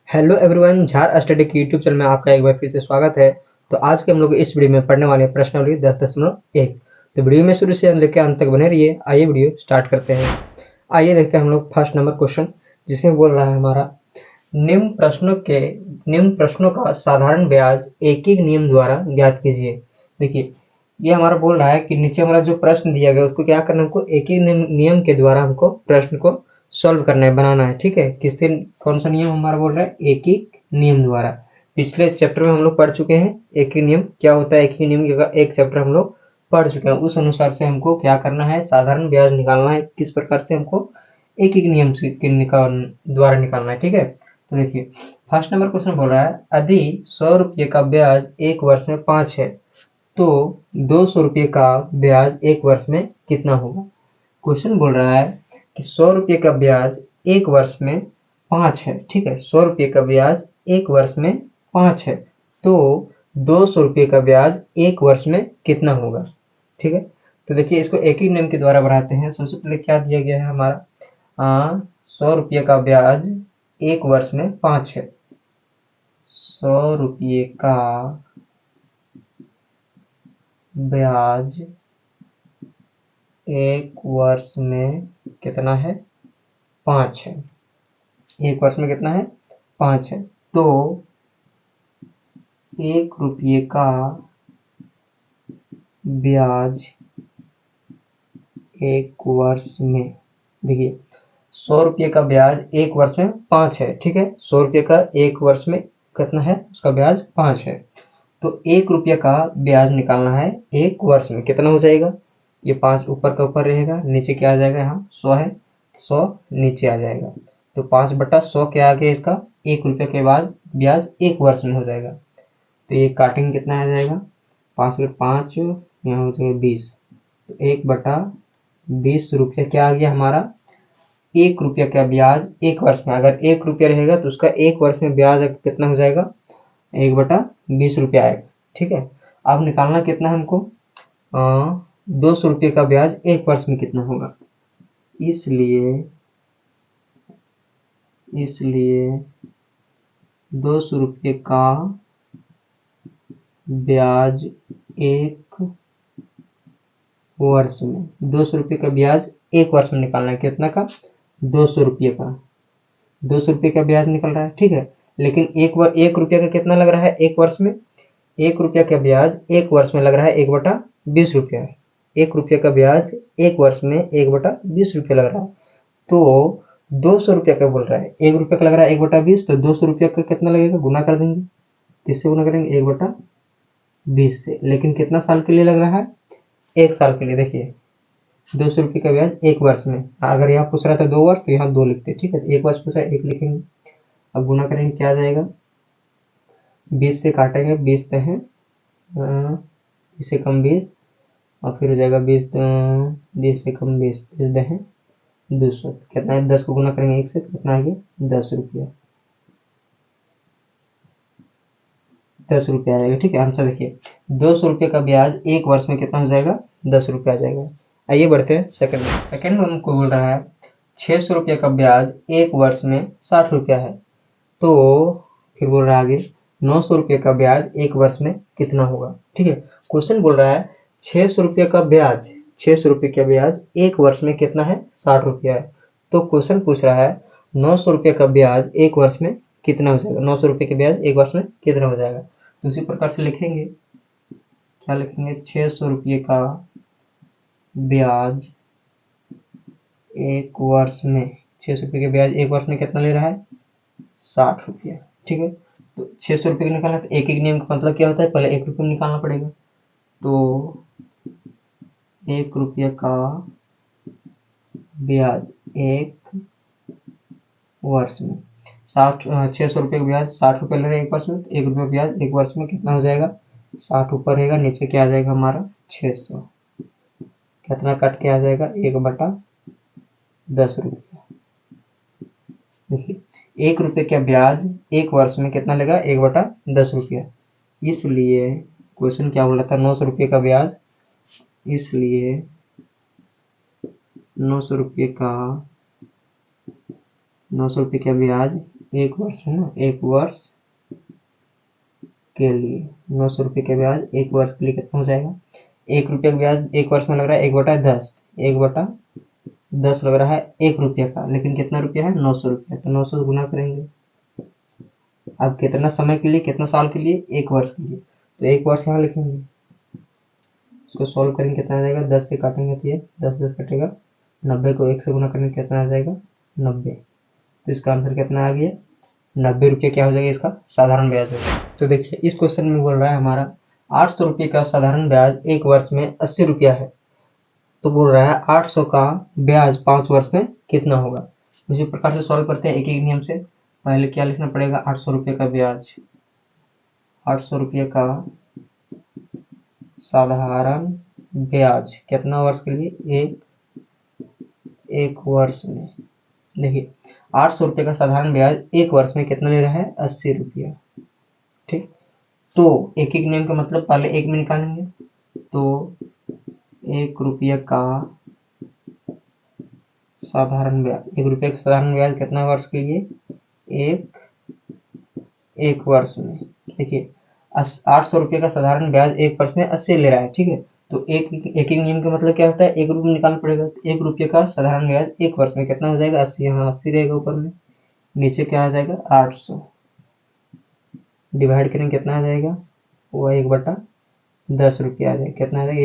Hello everyone, झार study की YouTube channel में आपका एक बार फिर से स्वागत है। तो आज के हम लोग इस वीडियो में पढ़ने वाले हैं प्रश्नावली 10.1। तो वीडियो में शुरू से लेकर अंत तक बने रहिए। आइए वीडियो स्टार्ट करते हैं। आइए देखते हैं हम लोग फर्स्ट नंबर क्वेश्चन, जिसमें बोल रहा है हमारा निम्न प्रश्नों का साधारण ब्याज एक एक नियम द्वारा ज्ञात कीजिए। देखिए, ये हमारा बोल रहा है कि नीचे हमारा जो प्रश्न दिया गया उसको क्या करना है, हमको एक ही नियम के द्वारा हमको प्रश्न को सॉल्व करना है, बनाना है। ठीक है, किससे, कौन सा नियम हमारा बोल रहा है, एक ही नियम द्वारा। पिछले चैप्टर में हम लोग पढ़ चुके हैं एक ही नियम क्या होता है। एक ही नियम का एक चैप्टर हम लोग पढ़ चुके हैं। उस अनुसार से हमको क्या करना है, साधारण ब्याज निकालना है। किस प्रकार से हमको एक एक नियम से द्वारा निकालना है। ठीक है, तो देखिए फर्स्ट नंबर क्वेश्चन बोल रहा है, यदि 100 रुपये का ब्याज एक वर्ष में 5 है तो 200 रुपये का ब्याज एक वर्ष में कितना होगा। क्वेश्चन बोल रहा है कि 100 रुपये का ब्याज एक वर्ष में 5 है। ठीक है, 100 रुपये का ब्याज एक वर्ष में 5 है तो 200 रुपये का ब्याज एक वर्ष में कितना होगा। ठीक है, तो देखिए इसको एक ही नियम के द्वारा बढ़ाते हैं। सबसे पहले क्या दिया गया है हमारा, 100 रुपये का ब्याज एक वर्ष में 5 है। 100 रुपये का ब्याज एक वर्ष में कितना है, 5 है। एक वर्ष में कितना है, 5 है। तो 1 रुपये का ब्याज एक वर्ष में, देखिए 100 रुपये का ब्याज एक वर्ष में 5 है। ठीक है, 100 रुपये का एक वर्ष में कितना है, उसका ब्याज 5 है। तो 1 रुपये का ब्याज निकालना है एक वर्ष में, कितना हो जाएगा, ये 5 ऊपर का ऊपर रहेगा, नीचे क्या आ जाएगा, यहाँ 100 है, 100 नीचे आ जाएगा। तो 5/100 क्या आ गया इसका, 1 रुपये के बाद ब्याज एक वर्ष में हो जाएगा। तो ये काटेंगे कितना आ जाएगा, 5 यहाँ हो जाएगा 20। तो 1/20 रुपये क्या आ गया हमारा, 1 रुपये का ब्याज एक वर्ष में। अगर 1 रुपया रहेगा तो उसका एक वर्ष में ब्याज कितना हो जाएगा, 1/20 रुपया आएगा। ठीक है, अब निकालना कितना हमको, 200 रुपये का ब्याज एक वर्ष में कितना होगा। इसलिए 200 रुपये का ब्याज एक वर्ष में, 200 रुपये का ब्याज एक वर्ष में निकालना है, कितना का, 200 रुपये का। 200 रुपये का ब्याज निकल रहा है। ठीक है, लेकिन 1 रुपये का कितना लग रहा है एक वर्ष में, 1 रुपये का ब्याज एक वर्ष में लग रहा है 1/20 रुपया है। 1 रुपये का ब्याज एक वर्ष में 1/20 रुपया लग रहा है। तो 200 रुपये का बोल रहा है, 1 रुपये का लग रहा है 1/20, तो 200 रुपये का कितना लगेगा, गुना कर देंगे। किससे गुना करेंगे, 1/20 से। लेकिन कितना साल के लिए लग रहा है, एक साल के लिए। देखिए 200 रुपये का ब्याज एक वर्ष में, अगर यहाँ पूछ रहा था 2 वर्ष तो यहाँ 2 लिखते। ठीक है, एक वर्ष पूछा 1 लिखेंगे। अब गुना करेंगे क्या आ जाएगा, 20 से काटेंगे, 20 है, इससे कम 20, और फिर हो जाएगा 20 से कम 20, 20 है 200, कितना है, 10 को गुना करेंगे 1 से, कितना आ गया 10 रुपया, 10 रुपया आ जाएगा। ठीक है, आंसर देखिए 200 रुपये का ब्याज एक वर्ष में कितना हो जाएगा, 10 रुपया आ जाएगा। आइए बढ़ते हैं सेकंड में। सेकंड में हमको बोल रहा है 600 रुपये का ब्याज एक वर्ष में 60 रुपया है तो फिर बोल रहा है आगे 900 रुपये का ब्याज एक वर्ष में कितना होगा। ठीक है, क्वेश्चन बोल रहा है 600 रुपये का ब्याज, 600 रुपये का ब्याज एक वर्ष में कितना है, 60 रुपया है। तो क्वेश्चन पूछ रहा है 900 रुपये का ब्याज एक वर्ष में कितना हो जाएगा, 900 रुपये के ब्याज एक वर्ष में कितना हो जाएगा। तो उसी प्रकार से लिखेंगे, क्या लिखेंगे, 600 रुपये का ब्याज एक वर्ष में, 600 रुपये के ब्याज एक वर्ष में कितना ले रहा है, 60 रुपया। ठीक है, तो 600 रुपये का निकालना, तो एक एक नियम का मतलब क्या होता है, पहले 1 रुपये में निकालना पड़ेगा। तो 1 रुपये का ब्याज एक वर्ष में 600 रुपये का ब्याज 60 रुपये ले रहे हैं एक वर्ष में, तो 1 रुपये ब्याज एक वर्ष में कितना हो जाएगा, 60 ऊपर रहेगा, नीचे क्या आ जाएगा हमारा 600, कितना कट के आ जाएगा 1/10 रुपया। देखिए 1 रुपये का ब्याज एक वर्ष में कितना लेगा, 1/10 रुपया। इसलिए क्वेश्चन क्या बोला था, 900 रुपये का ब्याज, इसलिए 900 रुपये का 900 रुपये का ब्याज 1 वर्ष है ना, 1 वर्ष के लिए 900 रुपये का ब्याज 1 वर्ष के लिए कितना हो जाएगा? 1 रुपये का ब्याज 1 वर्ष में लग रहा है 1/10, 1/10 लग रहा है 1 रुपये का, लेकिन कितना रुपया है? 900 रुपये। तो 900 से गुना करेंगे। अब कितना समय के लिए, कितना साल के लिए? 1 वर्ष के लिए। तो 1 वर्ष यहाँ लिखेंगे, इसको सॉल्व करेंगे कितना आ जाएगा? 10 से काटेंगे तो ये 10 कटेगा, 90 को 1 से गुना करेंगे कितना आ जाएगा? 90। तो इसका आंसर कितना आ गया? 90 रुपये क्या हो जाएगा? इसका साधारण ब्याज होगा। तो देखिए इस क्वेश्चन में बोल रहा है हमारा 800 रुपये का साधारण ब्याज 1 वर्ष में 80 रुपया है। तो बोल रहा है 800 का ब्याज 5 वर्ष में कितना होगा? इसी प्रकार से सॉल्व करते हैं एक एक नियम से। पहले क्या लिखना पड़ेगा? 800 रुपये का ब्याज, 800 रुपये का साधारण ब्याज कितना वर्ष के लिए? एक वर्ष में। देखिए 800 रुपये का साधारण ब्याज 1 वर्ष में कितना ले रहा है? 80 रुपया। ठीक, तो एक एक नियम का मतलब पहले एक में निकालेंगे। तो 1 रुपये का साधारण ब्याज, 1 रुपये का साधारण ब्याज कितना वर्ष के लिए? एक वर्ष में। देखिए 800 रुपये का साधारण ब्याज 1 वर्ष में 80 ले रहा है। ठीक है, तो एक एक नियम का मतलब क्या होता है? 1 रुपये निकालना पड़ेगा। तो 1 रुपये का साधारण ब्याज 1 वर्ष में कितना हो जाएगा? 80। यहाँ 80 रहेगा ऊपर में, नीचे क्या आ जाएगा? 800 डिवाइड करेंगे कितना आ जाएगा? वो 1/10 रुपया आ जाएगा। कितना आ जाएगा?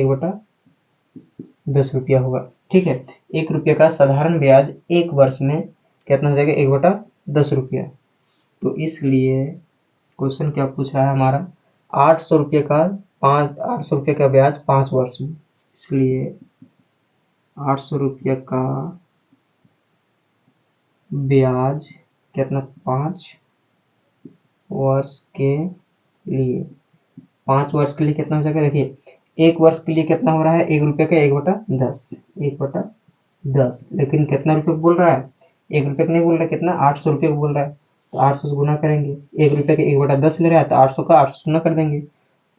1/10 रुपया होगा। ठीक है, 1 रुपये का साधारण ब्याज 1 वर्ष में कितना हो जाएगा? 1/10 रुपया। तो इसलिए क्वेश्चन क्या पूछ रहा है हमारा? 800 रुपये का 800 रुपये का ब्याज 5 वर्ष में, इसलिए 800 रुपये का ब्याज कितना? 5 वर्ष के लिए। 5 वर्ष के लिए कितना हो जाएगा? देखिए 1 वर्ष के लिए कितना हो रहा है? 1 रुपये का 1/10, 1/10, लेकिन कितना रुपये बोल रहा है? 1 रुपये का नहीं बोल रहा है, कितना? 800 रुपये को बोल रहा है। तो 800 से गुना करेंगे, 1 रुपये का 1/10 ले रहा है तो 800 का 800 गुना कर देंगे।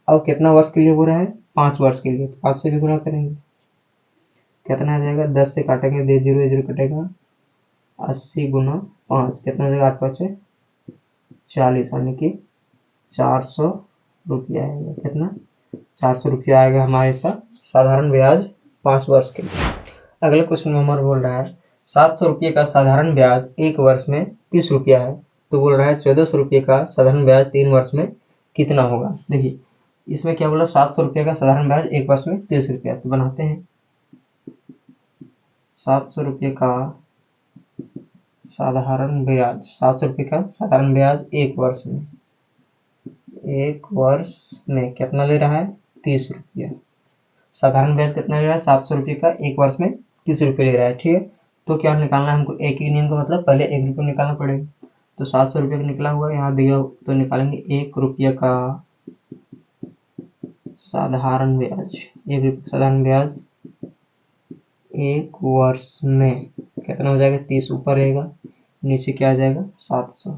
अब कितना वर्ष के लिए हो रहा है? 5 वर्ष के लिए, तो 5 से भी गुना करेंगे। कितना आ जाएगा? 10 से काटेंगे, 0 0 कटेगा, 80 गुना 5 कितना हो जाएगा? 8 5 40, यानी कि 400 रुपया आएगा। कितना? 400 रुपया आएगा हमारे इसका साधारण ब्याज 5 वर्ष के लिए। अगले क्वेश्चन में हमारा बोल रहा है 700 रुपये का साधारण ब्याज 1 वर्ष में 30 रुपया है। तो बोल रहा है 1400 रुपये का साधारण ब्याज 3 वर्ष में कितना होगा? देखिए इसमें क्या बोला? 700 रुपये का साधारण ब्याज 1 वर्ष में 30 रुपया। तो बनाते हैं 700 रुपये का साधारण ब्याज, 700 रुपये का साधारण ब्याज 1 वर्ष में, 1 वर्ष में कितना ले रहा है? 30 रुपया। साधारण ब्याज कितना ले रहा है? 700 रुपये का 1 वर्ष में 30 रुपये ले रहा है। ठीक है, तो क्या निकालना है हमको? एक ही नियम का मतलब पहले 1 रुपये निकालना पड़ेगा। तो 700 रुपये का निकला हुआ है, यहाँ दिया तो निकालेंगे 1 रुपये का साधारण ब्याज, 1 रुपये का साधारण ब्याज 1 वर्ष में कितना हो जाएगा? 30 ऊपर रहेगा, नीचे क्या आ जाएगा? 700।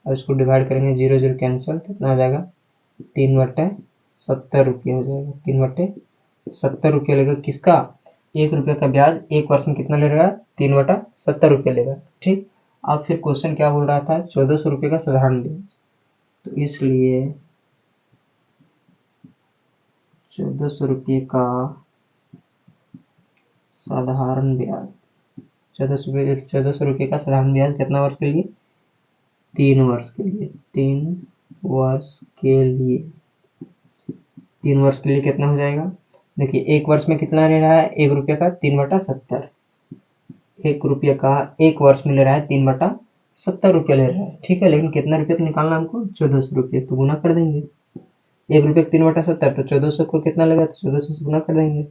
अब इसको डिवाइड करेंगे, 0 0 कैंसिल, कितना आ जाएगा? 3/70 रुपये हो जाएगा। 3/70 रुपये लेगा किसका? 1 रुपये का ब्याज 1 वर्ष में कितना ले रहेगा? 3/70 रुपये लेगा। ठीक, अब फिर क्वेश्चन क्या बोल रहा था? 1400 रुपये का साधारण ब्याज। तो इसलिए 1400 रुपये का साधारण ब्याज, 1400 रुपये का साधारण ब्याज कितना वर्ष के लिए? 3 वर्ष के लिए। 3 वर्ष के लिए, 3 वर्ष के लिए कितना हो जाएगा? देखिए 1 वर्ष में कितना ले रहा है? 1 रुपये का 3/70, 1 रुपये का 1 वर्ष में ले रहा है 3/70 रुपये ले रहा है। ठीक है, लेकिन कितना रुपये का निकालना हमको? 1400 रुपये। तो गुना कर देंगे, 1 रुपये का 3/70, तो 1400 को कितना लगा? तो 1400 से गुना कर देंगे।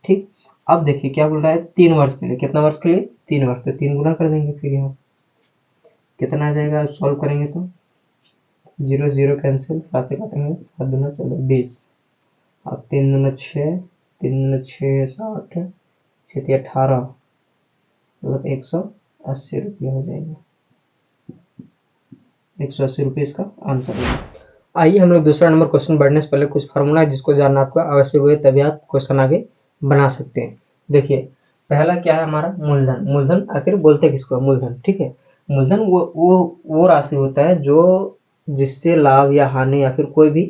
ठीक, अब देखिए क्या बोल रहा है? 3 वर्ष के लिए। कितना वर्ष के लिए? 3 वर्ष। तो 3 गुना कर देंगे, फिर यहाँ कितना आ जाएगा? सॉल्व करेंगे तो 0 0 कैंसिल, 7 से काटेंगे, 7 दूना 14, 20। अब 3 दूना 6, 3 दूना 6 60, 6 18, मतलब 180 रुपये हो जाएगा। 180 रुपये इसका आंसर होगा। आइए हम लोग दूसरा नंबर क्वेश्चन बढ़ने से पहले कुछ फार्मूला है जिसको जानना आपको आवश्यक हुए, तभी आप क्वेश्चन आगे बना सकते हैं। देखिए पहला क्या है हमारा मूलधन। मूलधन आखिर बोलते किसको है? मूलधन, ठीक है। मूलधन वो राशि होता है जो जिससे लाभ या हानि या फिर कोई भी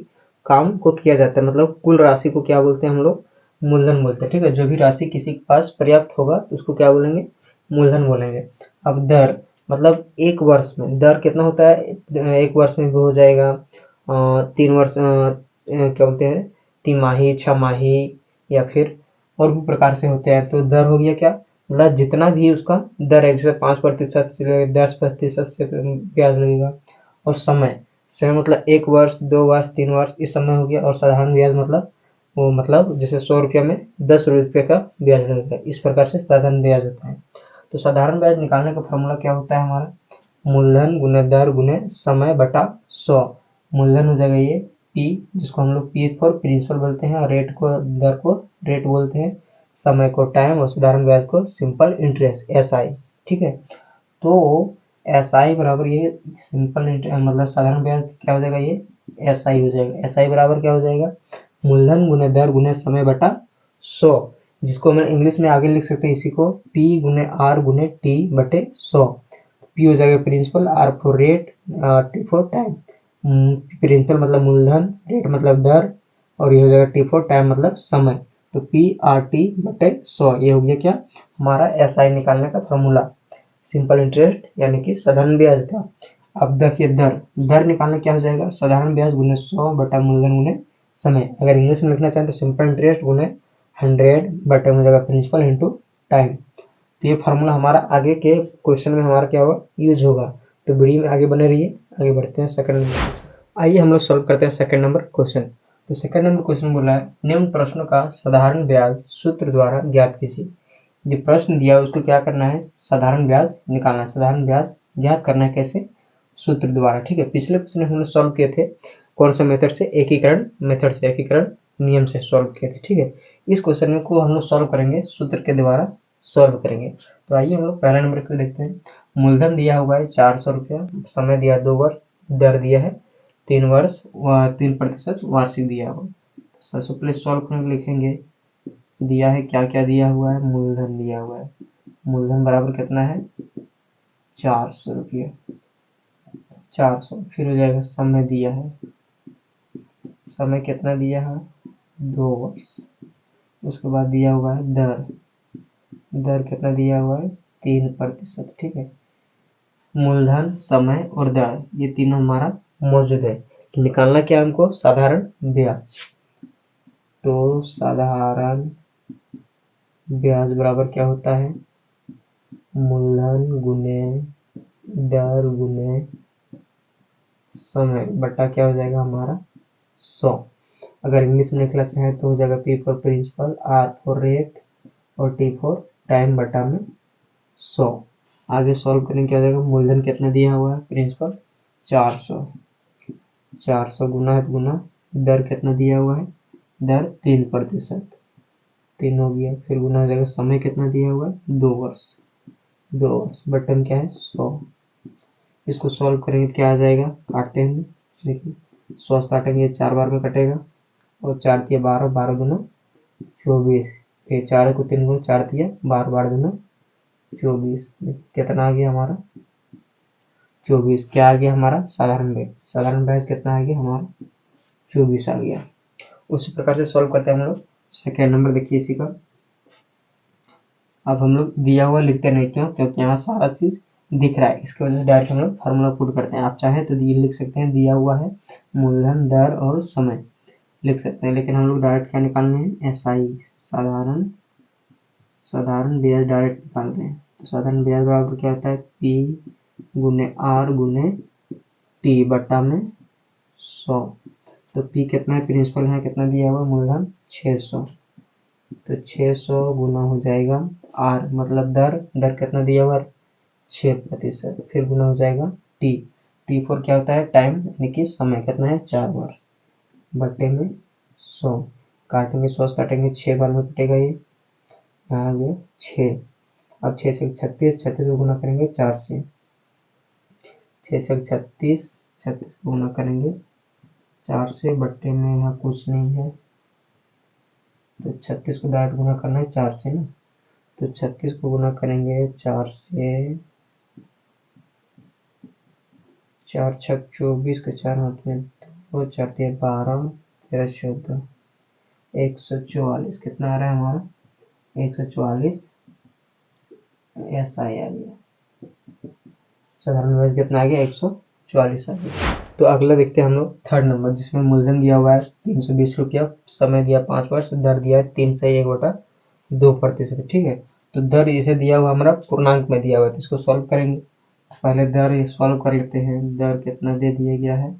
काम को किया जाता है, मतलब कुल राशि को क्या बोलते हैं हम लोग? मूलधन बोलते हैं, ठीक है। जो भी राशि किसी के पास पर्याप्त होगा तो उसको क्या बोलेंगे? मूलधन बोलेंगे। अब दर, मतलब एक वर्ष में दर कितना होता है? एक वर्ष में भी हो जाएगा, 3 वर्ष, क्या बोलते हैं, तिमाही, छमाही, या फिर और भी प्रकार से होते हैं। तो दर हो गया क्या? मतलब जितना भी उसका दर है, जैसे 5% से 10% से ब्याज लगेगा। और समय मतलब 1 वर्ष, 2 वर्ष, 3 वर्ष, इस समय हो गया। और साधारण ब्याज मतलब वो, मतलब जैसे 100 रुपये में 10 रुपये का ब्याज लगेगा। इस प्रकार से साधारण ब्याज होता है। तो साधारण ब्याज निकालने का फॉर्मूला क्या होता है हमारा? मूलधन गुने दर गुने समय बटा 100। मूलधन हो जाएगा ये पी, जिसको हम लोग पी फॉर प्रिंसिपल बोलते हैं, और रेट को, दर को रेट बोलते हैं, समय को टाइम, और साधारण ब्याज को सिंपल इंटरेस्ट, एस आई, ठीक है। तो एस आई बराबर ये सिंपल मतलब साधारण ब्याज क्या हो जाएगा? ये एस आई हो जाएगा। एस आई बराबर क्या हो जाएगा? मूलधन गुने दर गुने समय बटा 100, जिसको हम इंग्लिश में आगे लिख सकते हैं इसी को पी गुने आर गुने टी बटे 100। पी हो जाएगा principal, r for rate, t for time. Principal मतलब मूलधन, रेट मतलब दर, और ये हो जाएगा टी फॉर टाइम मतलब समय। तो पी आर टी बटे 100, ये हो गया क्या? हमारा एस आई निकालने का फॉर्मूला, सिंपल इंटरेस्ट यानी कि साधारण ब्याज का। अब देखिए दर, दर निकालना क्या हो जाएगा? साधारण ब्याज गुने 100 बटा मूलधन गुने समय। अगर इंग्लिश में लिखना चाहें तो सिंपल इंटरेस्ट गुने 100 बटे हो जाएगा प्रिंसिपल इंटू टाइम। तो ये फार्मूला हमारा आगे के क्वेश्चन में हमारा क्या होगा? यूज होगा। तो वीडियो में आगे बने रहिए। आगे बढ़ते हैं सेकंड नंबर। आइए हम लोग सॉल्व करते हैं सेकंड नंबर क्वेश्चन। तो सेकंड नंबर क्वेश्चन बोला है निम्न प्रश्नों का साधारण ब्याज सूत्र द्वारा ज्ञात कीजिए। जो प्रश्न दिया है उसको क्या करना है? साधारण ब्याज निकालना है। साधारण ब्याज ज्ञात करना है कैसे? सूत्र द्वारा, ठीक है। पिछले प्रश्न हमने सॉल्व किए थे कौन सा मेथड से? एकीकरण मेथड से, एकीकरण नियम से सॉल्व किए थे, ठीक है। इस क्वेश्चन में को हम लोग सॉल्व करेंगे सूत्र के द्वारा सॉल्व करेंगे। तो आइए हम लोग पहला नंबर को देखते हैं। मूलधन दिया हुआ है 400 रुपया, समय दिया 2 वर्ष, दर दिया है 3 वर्ष, 3% वार्षिक दिया हुआ। सबसे पहले सॉल्व करने को लिखेंगे। दिया है क्या क्या दिया हुआ है? मूलधन दिया हुआ है। मूलधन बराबर कितना है? 400 रुपया, 400। फिर हो जाएगा समय दिया है, समय कितना दिया है? 2 वर्ष। उसके बाद दिया हुआ है दर, दर कितना दिया हुआ है? 3%, ठीक है। मूलधन, समय और दर ये तीनों हमारा मौजूद है। तो निकालना क्या हमको? साधारण ब्याज। तो साधारण ब्याज बराबर क्या होता है? मूलधन गुने दर गुने समय बटा क्या हो जाएगा हमारा? 100। अगर इंग्लिश में लिखना चाहे तो हो जाएगा p for principal, r for rate, और टी फॉर टाइम बटा में 100। आगे सॉल्व करेंगे क्या हो जाएगा? मूलधन कितना दिया हुआ है? प्रिंसिपल 400, 400 गुना है तो गुना, दर कितना दिया हुआ है? दर 3%, 3 हो गया। फिर गुना हो जाएगा, समय कितना दिया हुआ है? 2 वर्ष, 2 वर्ष बटन क्या है? 100। इसको सॉल्व करेंगे तो क्या आ जाएगा? काटते हैं, देखिए 100 काटेंगे 4 बार में कटेगा, और 4 दिया 12, 12 गुना 24, फिर 4 को 3 गुना 4 दिया 12, 12 गुना 24, कितना आ गया हमारा? 24। क्या आ गया हमारा? साधारण ब्याज। साधारण ब्याज कितना आ गया हमारा? 24 आ गया। उसी प्रकार से सॉल्व करते हैं हम लोग सेकेंड नंबर। देखिए इसी का, अब हम लोग दिया हुआ लिखते नहीं, क्यों? क्योंकि यहाँ सारा चीज दिख रहा है, इसकी वजह से डायरेक्ट हम लोग फार्मूला पुट करते हैं। आप चाहें तो ये लिख सकते हैं, दिया हुआ है मूलधन, दर और समय लिख सकते हैं, लेकिन हम लोग डायरेक्ट क्या निकालने हैं? एस आई, साधारण, साधारण ब्याज डायरेक्ट निकाल रहे हैं। तो साधारण ब्याज बराबर क्या होता है? पी गुने आर गुने टी बटा में 100। तो पी कितना है? प्रिंसिपल है कितना दिया हुआ? मूलधन 600, तो 600 गुना हो जाएगा आर मतलब दर, दर कितना दिया हुआ? 6%। फिर गुना हो जाएगा टी, टी फॉर क्या होता है? टाइम यानी कि समय कितना है? 4 वर्ष बटे में 100। काटेंगे 100 काटेंगे 6 बार में कटेगा, ये यहाँ आ गया 6। अब 6 6 36, 36 को गुना करेंगे 4 से, 6 6 36, 36 को गुना करेंगे 4 से, बट्टे में यहाँ कुछ नहीं है, तो 36 को डायरेक्ट गुना करना है 4 से ना, तो 36 को गुना करेंगे 4 से, 4 छक 24 के 4 हाथ में 2, 4 3 12, 13 14, 144 कितना आ रहा है हमारा 144 SI आ गया। साधारण ब्याज कितना आ गया 144 आ गया। तो अगला देखते हैं हम लोग थर्ड नंबर, जिसमें मूलधन दिया हुआ है 320 रुपया, समय दिया 5 वर्ष, दर दिया है 3 से 1/2%। ठीक है, तो दर इसे दिया हुआ हमारा पूर्णांक में दिया हुआ है, तो इसको सॉल्व करेंगे। पहले दर ये सॉल्व कर लेते हैं। दर कितना दे दिया गया है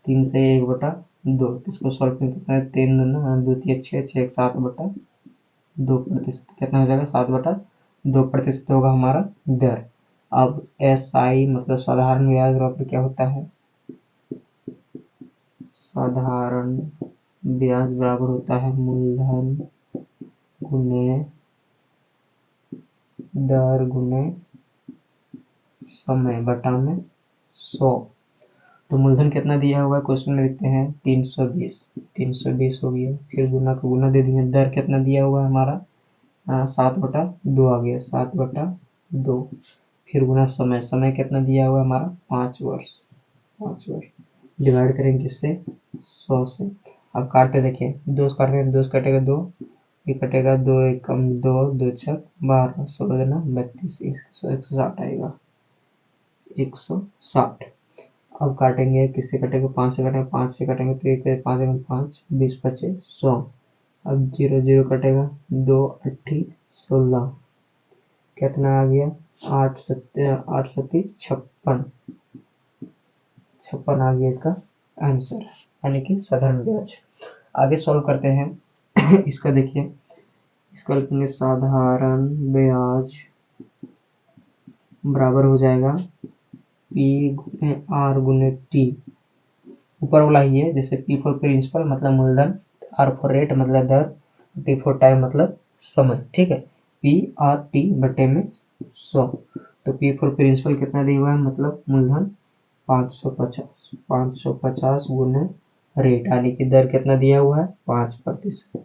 3 से 1/2, तो इसको सॉल्व करेंगे कितना है 3 2 3 6 6 7/2%, कितना हो जाएगा 7/2% होगा हमारा दर। अब SI मतलब साधारण ब्याज बराबर क्या होता है, साधारण ब्याज बराबर होता है मूलधन गुने दर गुने समय बटा में 100। तो मूलधन कितना दिया हुआ है क्वेश्चन में देखते हैं 320 हो गया, फिर गुना का गुना दे दिए। दर कितना दिया हुआ है हमारा 7/2 आ गया 7/2, फिर गुना समय कितना दिया हुआ है हमारा 5 वर्ष डिवाइड करेंगे किससे 100 से। अब काटते देखिए 2 से काटेंगे 2 से कटेगा 2, ये कटेगा 2 1 कम 2 2 छक 12 16 दूना 32 160 आएगा 160। अब काटेंगे किससे कटेगा 5 से कटेंगे 5 से कटेंगे तो 1 5 5 20 25 100। अब 0 0 कटेगा 2 8 16 कितना आ गया 8 7 56 56 आ गया इसका आंसर, यानी कि साधारण ब्याज। आगे सॉल्व करते हैं इसका देखिए, इसका लिखेंगे साधारण ब्याज बराबर हो जाएगा P गुने R गुने T। ऊपर वाला ही है, जैसे P फॉर प्रिंसिपल मतलब मूलधन, R फॉर रेट मतलब दर, T फॉर टाइम मतलब समय। ठीक है, PRT बटे में 100। तो P फॉर प्रिंसिपल कितना दिया हुआ है मतलब मूलधन 550 गुने रेट, यानी कि दर कितना दिया हुआ है 5%।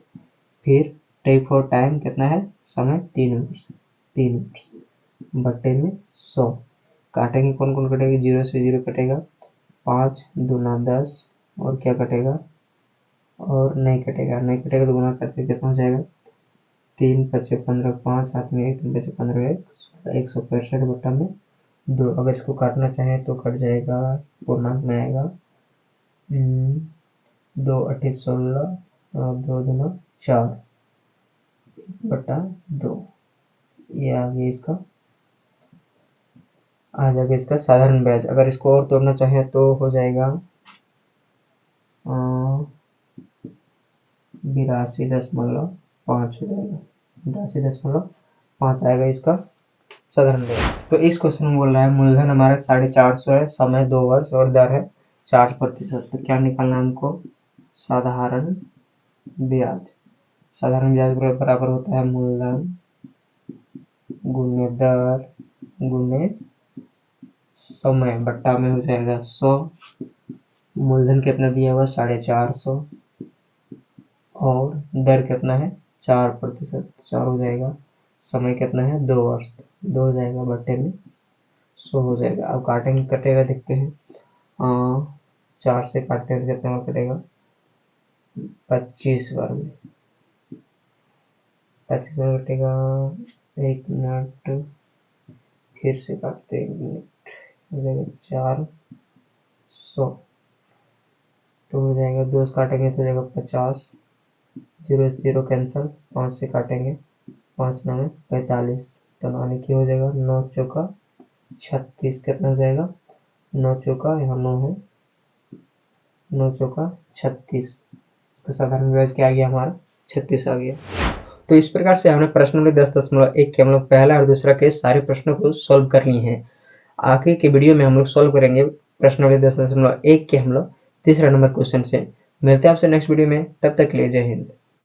फिर टी फॉर टाइम कितना है समय 3 वर्ष बटे में 100। काटेंगे कौन कौन कटेगा 0 से 0 कटेगा 5 दूना 10 और क्या कटेगा और नहीं कटेगा तो गुना करते कितना हो जाएगा 3 5 15 5 7 में 1 3 5 15 165 बटा में 2। अगर इसको काटना चाहें तो कट जाएगा, पूर्णांक में आएगा 2 8 16 और 2 दूना 4 बटा 2। ये आ गया इसका, आ जाएगा इसका साधारण ब्याज। अगर इसको और तोड़ना चाहें तो हो जाएगा 82.5 हो जाएगा, 82.5 आएगा इसका साधारण ब्याज। तो इस क्वेश्चन में बोल रहा है मूलधन हमारा 450 है, समय 2 वर्ष और दर है 4%। तो क्या निकालना हमको साधारण ब्याज। साधारण ब्याज बराबर होता है मूलधन गुने दर गुने समय बट्टा में हो जाएगा 100। मूलधन कितना दिया हुआ 450 और दर कितना है 4%, 4 हो जाएगा। समय कितना है 2 वर्ष, 2 हो जाएगा बट्टे में 100 हो जाएगा। अब काटेंगे कटेगा देखते हैं 4 से काटते हैं कितना कटेगा 25 बार में 25 बार कटेगा 1 मिनट, फिर से काटते हैं 1 मिनट हो जाएगा 400। तो हो जाएगा 2 से काटेंगे तो हो जाएगा 50, 0 0 कैंसल, 5 से काटेंगे 5 9 45, तो यानी कि हो जाएगा 9 चौका 36। कितना हो जाएगा 9 चौका यहाँ 9 है 9 चौका 36। इसका साधारण ब्याज क्या आ गया हमारा 36 आ गया। तो इस प्रकार से हमने प्रश्न नंबर 10.1 के हम लोग पहला और दूसरा के सारे प्रश्नों को सॉल्व कर लिए हैं। आगे के वीडियो में हम लोग सॉल्व करेंगे प्रश्न नंबर 10.1 के हम लोग तीसरा नंबर क्वेश्चन से। मिलते हैं आपसे नेक्स्ट वीडियो में, तब तक के लिए जय हिंद।